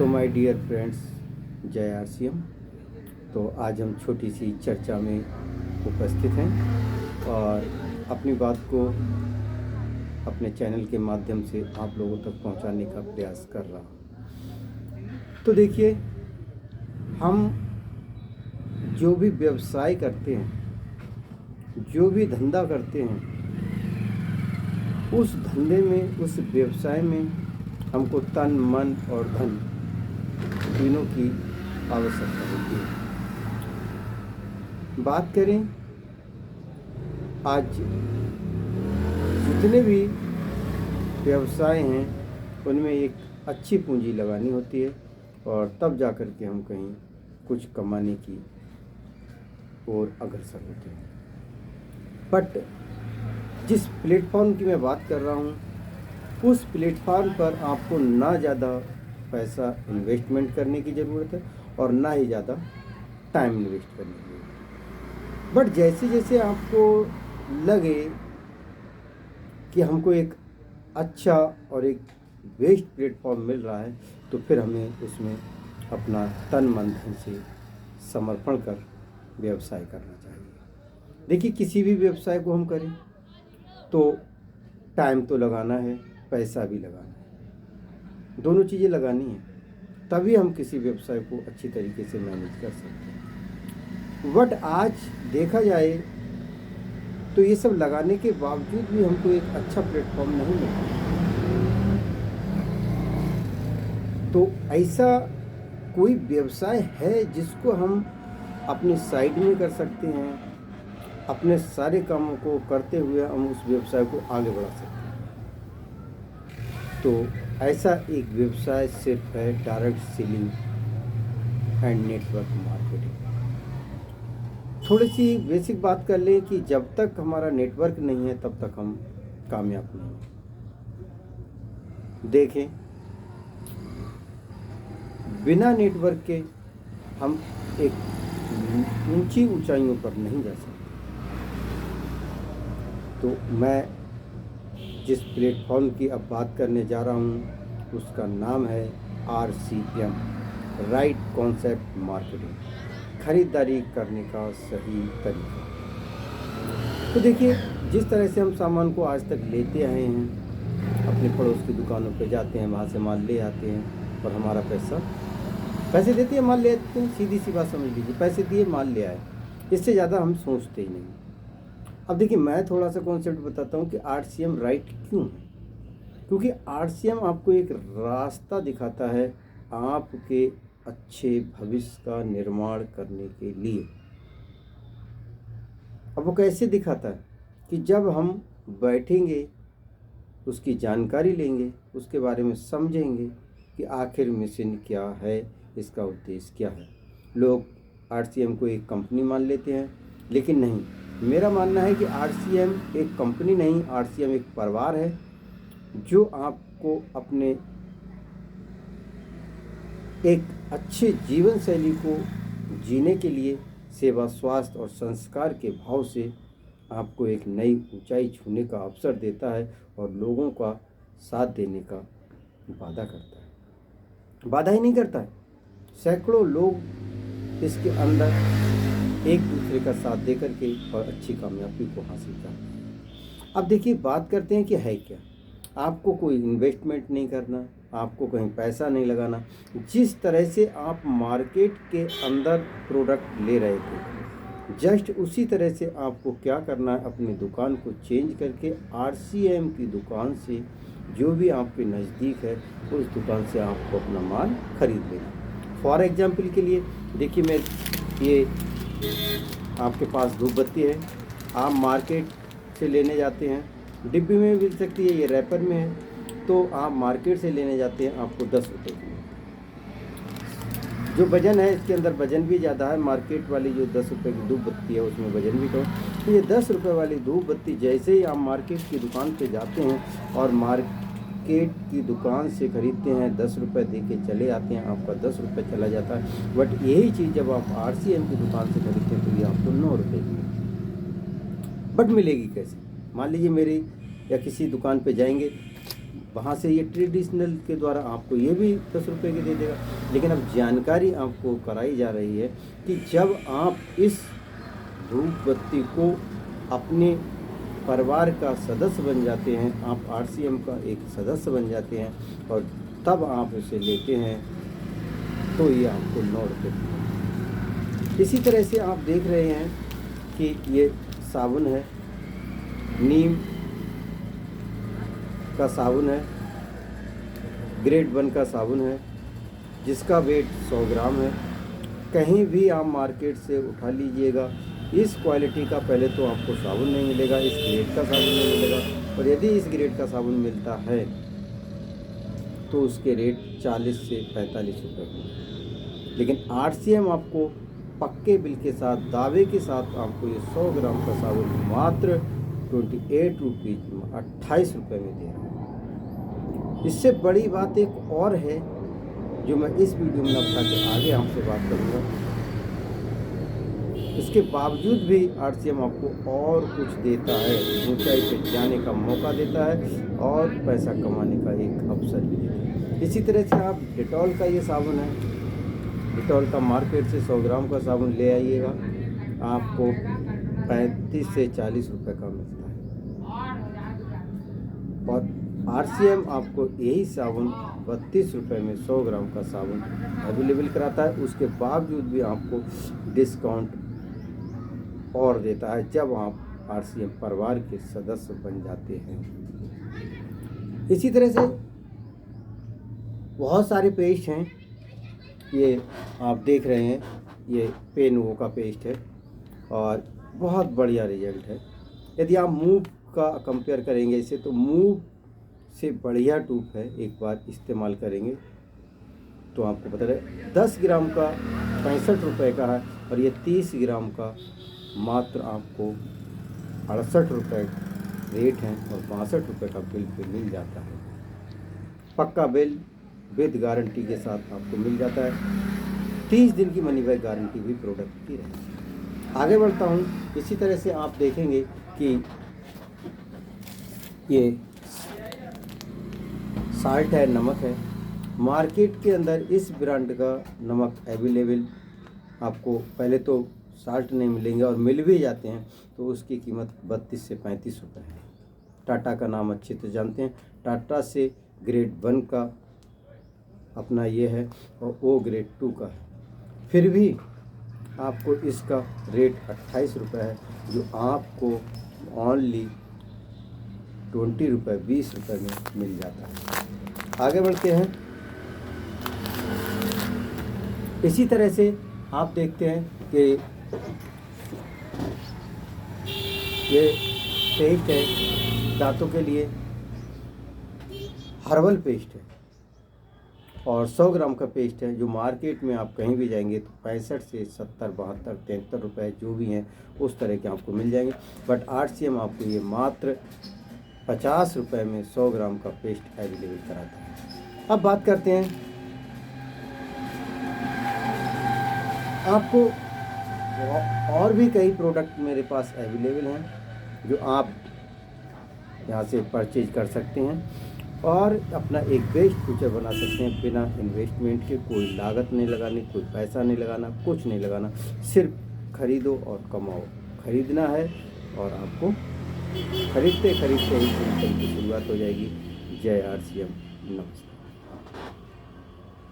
So my dear friends, जय RCM. तो आज हम छोटी सी चर्चा में उपस्थित हैं और अपनी बात को अपने चैनल के माध्यम से आप लोगों तक पहुंचाने का प्रयास कर रहा हूं। तो देखिए, हम जो भी व्यवसाय करते हैं, जो भी धंधा करते हैं, उस धंधे में, उस व्यवसाय में हमको तन, मन और धन तीनों की आवश्यकता होती है। बात करें आज जितने भी व्यवसाय हैं, उनमें एक अच्छी पूंजी लगानी होती है और तब जा कर के हम कहीं कुछ कमाने की ओर अग्रसर होते हैं। बट जिस प्लेटफॉर्म की मैं बात कर रहा हूँ, उस प्लेटफॉर्म पर आपको ना ज़्यादा पैसा इन्वेस्टमेंट करने की ज़रूरत है और ना ही ज़्यादा टाइम इन्वेस्ट करने की ज़रूरत है। बट जैसे जैसे आपको लगे कि हमको एक अच्छा और एक बेस्ट प्लेटफॉर्म मिल रहा है, तो फिर हमें उसमें अपना तन मन धन से समर्पण कर व्यवसाय करना चाहिए। देखिए, किसी भी व्यवसाय को हम करें तो टाइम तो लगाना है, पैसा भी लगाना है, दोनों चीज़ें लगानी है, तभी हम किसी व्यवसाय को अच्छी तरीके से मैनेज कर सकते हैं। बट आज देखा जाए तो ये सब लगाने के बावजूद भी हमको एक अच्छा प्लेटफॉर्म नहीं मिलता। तो ऐसा कोई व्यवसाय है जिसको हम अपनी साइड में कर सकते हैं, अपने सारे कामों को करते हुए हम उस व्यवसाय को आगे बढ़ा सकते हैं। तो ऐसा एक व्यवसाय सिर्फ है direct selling and network marketing. थोड़ी सी बेसिक बात कर लें कि जब तक हमारा नेटवर्क नहीं है तब तक हम कामयाब नहीं हैं। देखें, बिना नेटवर्क के हम एक ऊंची ऊंचाइयों पर नहीं जा सकते। तो मैं जिस प्लेटफॉर्म की अब बात करने जा रहा हूँ उसका नाम है RCM, राइट कॉन्सेप्ट मार्केटिंग, खरीदारी करने का सही तरीका। तो देखिए, जिस तरह से हम सामान को आज तक लेते आए हैं, अपने पड़ोस की दुकानों पे जाते हैं, वहाँ से माल ले आते हैं और हमारा पैसे देते हैं, माल ले आते हैं। सीधी सी बात समझ लीजिए, पैसे दिए, माल ले आए। इससे ज़्यादा हम सोचते ही नहीं। अब देखिए, मैं थोड़ा सा कॉन्सेप्ट बताता हूँ कि RCM राइट क्यों है। क्योंकि RCM आपको एक रास्ता दिखाता है आपके अच्छे भविष्य का निर्माण करने के लिए। अब वो कैसे दिखाता है कि जब हम बैठेंगे, उसकी जानकारी लेंगे, उसके बारे में समझेंगे कि आखिर मिशन क्या है, इसका उद्देश्य क्या है। लोग RCM को एक कंपनी मान लेते हैं, लेकिन नहीं, मेरा मानना है कि RCM एक कंपनी नहीं, RCM एक परिवार है जो आपको अपने एक अच्छे जीवन शैली को जीने के लिए सेवा, स्वास्थ्य और संस्कार के भाव से आपको एक नई ऊंचाई छूने का अवसर देता है और लोगों का साथ देने का वादा करता है। वादा ही नहीं करता है, सैकड़ों लोग इसके अंदर एक दूसरे का साथ दे करके और अच्छी कामयाबी को हासिल करते हैं। अब देखिए, बात करते हैं कि है क्या। आपको कोई इन्वेस्टमेंट नहीं करना, आपको कहीं पैसा नहीं लगाना। जिस तरह से आप मार्केट के अंदर प्रोडक्ट ले रहे थे, जस्ट उसी तरह से आपको क्या करना है, अपनी दुकान को चेंज करके RCM की दुकान से, जो भी आपके नज़दीक है, उस दुकान से आपको अपना माल खरीद लेना। फॉर एग्जाम्पल के लिए देखिए, मैं ये आपके पास धूप बत्ती है, आप मार्केट से लेने जाते हैं, डिब्बी में मिल सकती है, ये रैपर में है, तो आप मार्केट से लेने जाते हैं, आपको 10 रुपये की। जो वज़न है, इसके अंदर वज़न भी ज़्यादा है। मार्केट वाली जो 10 रुपये की धूप बत्ती है, उसमें वज़न भी कम। तो ये 10 रुपये वाली धूप बत्ती जैसे ही आप मार्केट की दुकान पे जाते हैं और मार्केट की दुकान से खरीदते हैं, 10 रुपये दे के चले आते हैं, आपका 10 रुपये चला जाता है। बट यही चीज़ जब आप RCM की दुकान से खरीदते हैं तो ये आपको 9 रुपये की मिलेगी। बट मिलेगी कैसे? मान लीजिए मेरी या किसी दुकान पे जाएंगे, वहाँ से ये ट्रेडिशनल के द्वारा आपको ये भी 10 रुपये की दे देगा। लेकिन अब जानकारी आपको कराई जा रही है कि जब आप इस धूप बत्ती को अपने परिवार का सदस्य बन जाते हैं, आप RCM का एक सदस्य बन जाते हैं और तब आप इसे लेते हैं तो ये आपको 9 रुपये। इसी तरह से आप देख रहे हैं कि ये साबुन है, नीम का साबुन है, ग्रेड 1 का साबुन है, जिसका वेट 100 ग्राम है। कहीं भी आप मार्केट से उठा लीजिएगा, इस क्वालिटी का पहले तो आपको साबुन नहीं मिलेगा, इस ग्रेड का साबुन नहीं मिलेगा। और यदि इस ग्रेड का साबुन मिलता है तो उसके रेट 40 से 45 रुपये होंगे। लेकिन RCM आपको पक्के बिल के साथ, दावे के साथ आपको ये 100 ग्राम का साबुन मात्र 28 रुपीज़ में 28 रुपये में दे रहा है। इससे बड़ी बात एक और है जो मैं इस वीडियो में बता के आगे आपसे बात करूँगा। इसके बावजूद भी RCM आपको और कुछ देता है, ऊंचाई पे जाने का मौका देता है और पैसा कमाने का एक अवसर भी देता है। इसी तरह से आप डेटॉल का ये साबुन है, डेटॉल का मार्केट से 100 ग्राम का साबुन ले आइएगा, आपको 35 से 40 रुपये का मिलता है। और RCM आपको यही साबुन 32 रुपये में 100 ग्राम का साबुन अवेलेबल कराता है। उसके बावजूद भी आपको डिस्काउंट और देता है जब आप RCM परिवार के सदस्य बन जाते हैं। इसी तरह से बहुत सारे पेस्ट हैं, ये आप देख रहे हैं, ये पेनवो का पेस्ट है और बहुत बढ़िया रिजल्ट है। यदि आप मूव का कंपेयर करेंगे इसे, तो मूव से बढ़िया टूप है। एक बार इस्तेमाल करेंगे तो आपको पता है 10 ग्राम का 65 रुपये का है और ये 30 ग्राम का मात्र आपको 68 रुपये रेट है और 62 रुपये का बिल पे मिल जाता है। पक्का बिल विद गारंटी के साथ आपको मिल जाता है। 30 दिन की मनी बैक गारंटी भी प्रोडक्ट की रहेगी। आगे बढ़ता हूँ। इसी तरह से आप देखेंगे कि ये साल्ट है, नमक है। मार्केट के अंदर इस ब्रांड का नमक अवेलेबल आपको पहले तो साल्ट नहीं मिलेंगे और मिल भी जाते हैं तो उसकी कीमत 32 से 35 रुपये है। टाटा का नाम अच्छे से जानते हैं। टाटा से ग्रेड 1 का अपना ये है और वो ग्रेड 2 का है। फिर भी आपको इसका रेट 28 रुपये है, जो आपको ओनली 20 रुपये 20 रुपये में मिल जाता है। आगे बढ़ते हैं। इसी तरह से आप देखते हैं कि ये पेस्ट है दांतों के लिए, हर्बल पेस्ट है और 100 ग्राम का पेस्ट है, जो मार्केट में आप कहीं भी जाएंगे तो 65 से 70, 72, 73 रुपये जो भी हैं उस तरह के आपको मिल जाएंगे। बट RCM आपको ये मात्र 50 रुपये में 100 ग्राम का पेस्ट अवेलेबल कराता है। अब बात करते हैं, आपको और भी कई प्रोडक्ट मेरे पास अवेलेबल हैं जो आप यहाँ से परचेज कर सकते हैं और अपना एक बेस्ट फ्यूचर बना सकते हैं बिना इन्वेस्टमेंट के। कोई लागत नहीं लगानी, कोई पैसा नहीं लगाना, कुछ नहीं लगाना, सिर्फ खरीदो और कमाओ। खरीदना है और आपको खरीदते खरीदते ही इनकम की शुरुआत हो जाएगी। जय RCM, नमस्कार।